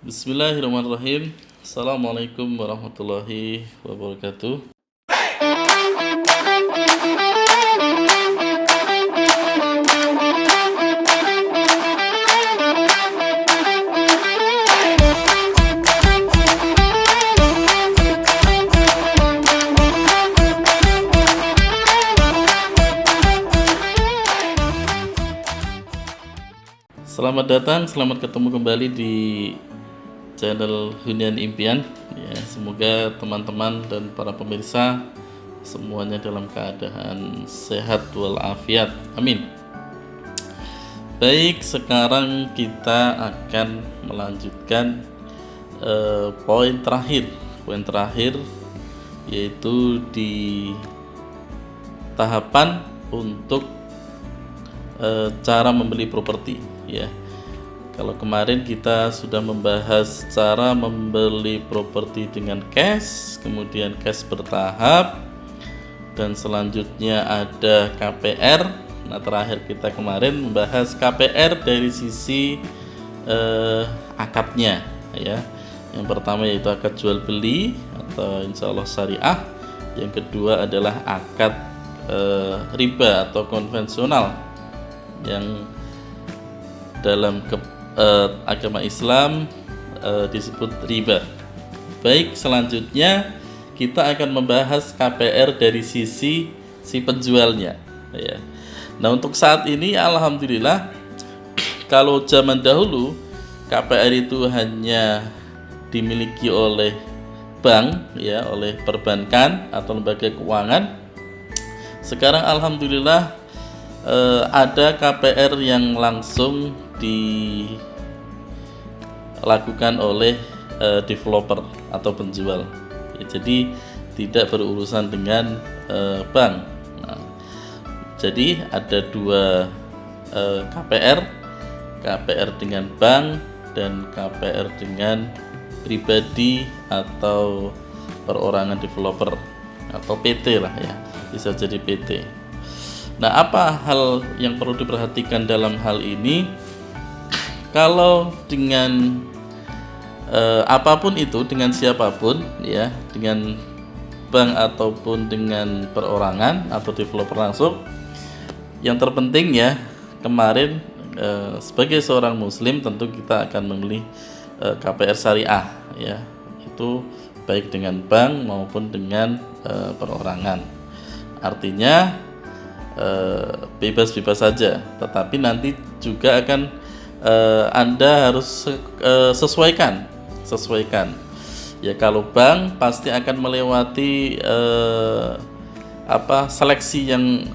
Bismillahirrahmanirrahim. Assalamualaikum warahmatullahi wabarakatuh. Selamat datang, selamat ketemu kembali di channel Hunian Impian. Ya, semoga teman-teman dan para pemirsa semuanya dalam keadaan sehat walafiat. Amin. Baik, sekarang kita akan melanjutkan poin terakhir yaitu di tahapan untuk cara membeli properti. Ya, kalau kemarin kita sudah membahas cara membeli properti dengan cash, kemudian cash bertahap, dan selanjutnya ada KPR. Nah, terakhir kita kemarin membahas KPR dari sisi akadnya, ya. Yang pertama yaitu akad jual beli atau insya Allah syariah. Yang kedua adalah akad riba atau konvensional yang dalam agama Islam disebut riba. Baik, selanjutnya kita akan membahas KPR dari sisi si penjualnya, ya. Nah, untuk saat ini alhamdulillah, kalau zaman dahulu KPR itu hanya dimiliki oleh bank, ya, oleh perbankan atau lembaga keuangan. Sekarang alhamdulillah ada KPR yang langsung dilakukan oleh developer atau penjual, ya, jadi tidak berurusan dengan bank. Nah, jadi ada dua KPR dengan bank dan KPR dengan pribadi atau perorangan developer atau PT lah, ya, bisa jadi PT. Nah, apa hal yang perlu diperhatikan dalam hal ini? Kalau dengan apapun itu, dengan siapapun, ya, dengan bank ataupun dengan perorangan atau developer langsung, yang terpenting, ya, kemarin sebagai seorang muslim tentu kita akan memilih KPR syariah, ya, itu baik dengan bank maupun dengan perorangan. Artinya bebas-bebas saja, tetapi nanti juga akan Anda harus sesuaikan. Ya, kalau bank pasti akan melewati seleksi yang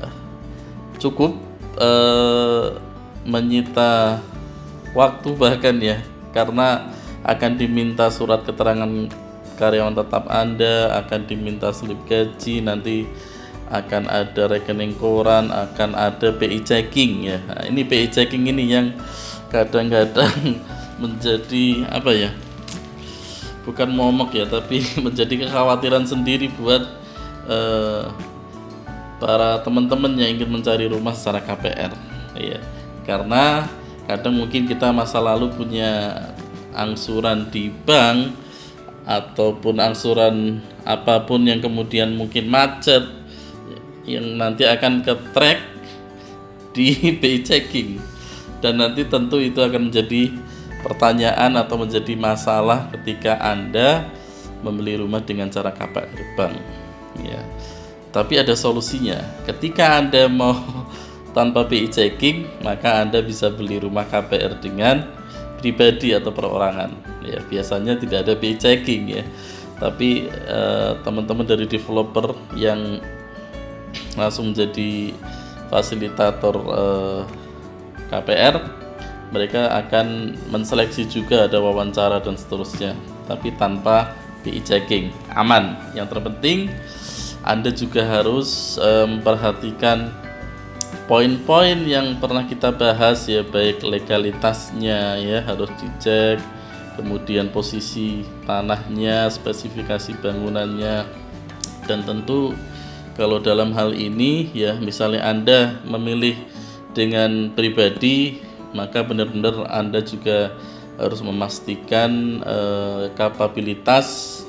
cukup menyita waktu bahkan, ya, karena akan diminta surat keterangan karyawan tetap Anda, akan diminta slip gaji, nanti akan ada rekening koran, akan ada PI checking, ya. Nah, ini PI checking ini yang kadang-kadang menjadi bukan momok, ya, tapi menjadi kekhawatiran sendiri buat para teman-teman yang ingin mencari rumah secara KPR, ya. Karena kadang mungkin kita masa lalu punya angsuran di bank ataupun angsuran apapun yang kemudian mungkin macet, yang nanti akan ke track di PI checking, dan nanti tentu itu akan menjadi pertanyaan atau menjadi masalah ketika Anda membeli rumah dengan cara KPR bank, ya. Tapi ada solusinya. Ketika Anda mau tanpa PI checking, maka Anda bisa beli rumah KPR dengan pribadi atau perorangan, ya. Biasanya tidak ada PI checking, ya. Tapi teman-teman dari developer yang langsung menjadi fasilitator KPR, mereka akan menseleksi juga, ada wawancara dan seterusnya, tapi tanpa PI checking, aman. Yang terpenting Anda juga harus memperhatikan poin-poin yang pernah kita bahas, ya, baik legalitasnya, ya, harus dicek, kemudian posisi tanahnya, spesifikasi bangunannya, dan tentu kalau dalam hal ini, ya, misalnya Anda memilih dengan pribadi, maka benar-benar Anda juga harus memastikan kapabilitas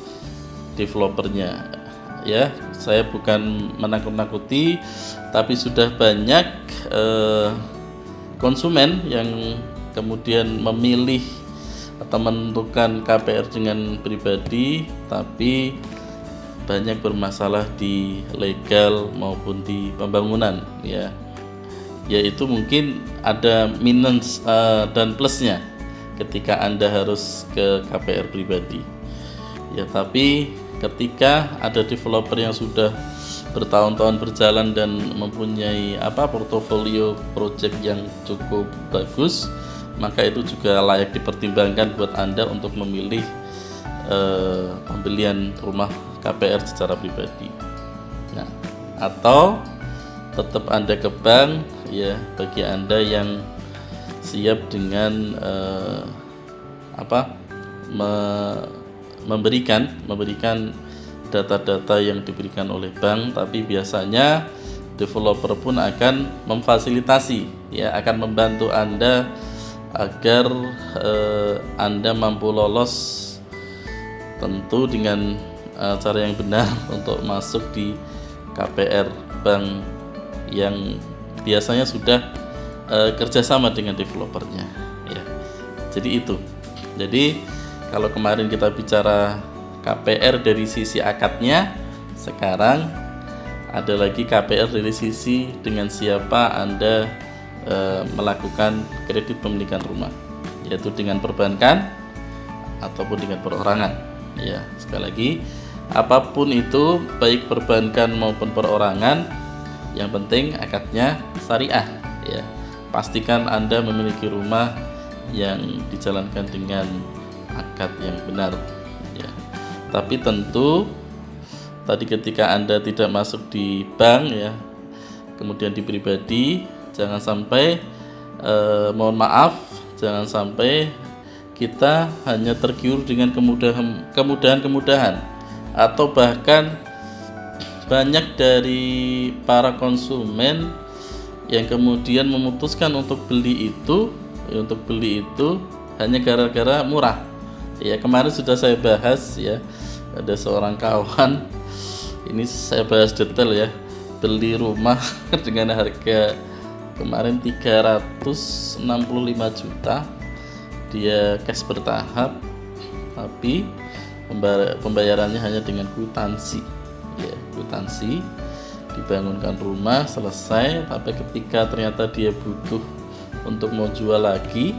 developernya. Ya, saya bukan menakut-nakuti, tapi sudah banyak konsumen yang kemudian memilih atau menentukan KPR dengan pribadi, tapi banyak bermasalah di legal maupun di pembangunan, ya. Yaitu mungkin ada minus dan plusnya ketika Anda harus ke KPR pribadi. Ya, tapi ketika ada developer yang sudah bertahun-tahun berjalan dan mempunyai portofolio project yang cukup bagus, maka itu juga layak dipertimbangkan buat Anda untuk memilih pembelian rumah KPR secara pribadi. Nah, atau tetap Anda ke bank, ya, bagi Anda yang siap dengan memberikan data-data yang diberikan oleh bank, tapi biasanya developer pun akan memfasilitasi, ya, akan membantu Anda agar Anda mampu lolos, tentu dengan cara yang benar untuk masuk di KPR bank yang biasanya sudah kerjasama dengan developernya, ya. Jadi itu. Jadi kalau kemarin kita bicara KPR dari sisi akadnya, sekarang ada lagi KPR dari sisi dengan siapa Anda melakukan kredit pemilikan rumah, yaitu dengan perbankan ataupun dengan perorangan. Ya, sekali lagi, apapun itu, baik perbankan maupun perorangan, yang penting akadnya syariah, ya. Pastikan Anda memiliki rumah yang dijalankan dengan akad yang benar, ya. Tapi tentu tadi ketika Anda tidak masuk di bank, ya, kemudian di pribadi, jangan sampai mohon maaf, jangan sampai kita hanya tergiur dengan kemudahan atau bahkan banyak dari para konsumen yang kemudian memutuskan untuk beli itu hanya gara-gara murah. Ya, kemarin sudah saya bahas, ya, ada seorang kawan, ini saya bahas detail, ya, beli rumah dengan harga kemarin 365 juta, dia cash bertahap, tapi pembayarannya hanya dengan kwitansi, ya, kwitansi, dibangunkan rumah selesai. Tapi ketika ternyata dia butuh untuk mau jual lagi,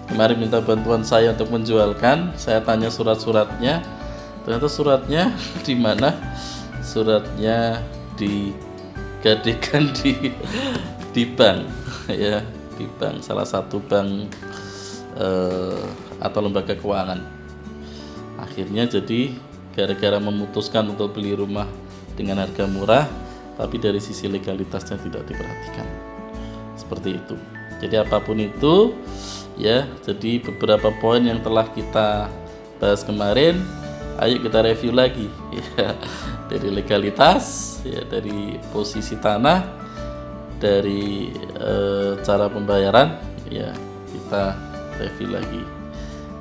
kemarin minta bantuan saya untuk menjualkan, saya tanya surat-suratnya, ternyata suratnya di mana? Suratnya digadekan di bank, ya, di bank, salah satu bank atau lembaga keuangan. Akhirnya jadi gara-gara memutuskan untuk beli rumah dengan harga murah, tapi dari sisi legalitasnya tidak diperhatikan. Seperti itu. Jadi apapun itu, ya, jadi beberapa poin yang telah kita bahas kemarin, ayo kita review lagi, ya, dari legalitas, ya, dari posisi tanah, dari cara pembayaran, ya, kita review lagi.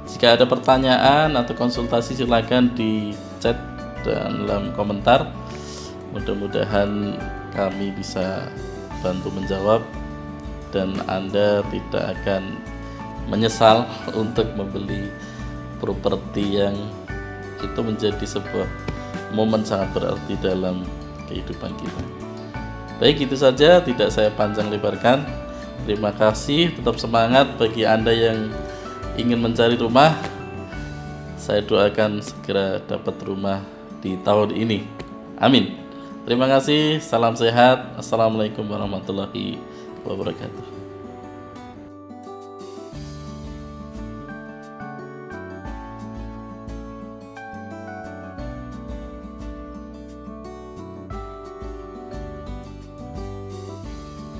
Jika ada pertanyaan atau konsultasi, silakan di chat dalam komentar. Mudah-mudahan kami bisa bantu menjawab dan Anda tidak akan menyesal untuk membeli properti yang itu menjadi sebuah momen sangat berarti dalam kehidupan kita. Baik, itu saja, tidak saya panjang lebarkan. Terima kasih, tetap semangat bagi Anda yang ingin mencari rumah. Saya doakan segera dapat rumah di tahun ini. Amin. Terima kasih, salam sehat. Assalamualaikum warahmatullahi wabarakatuh.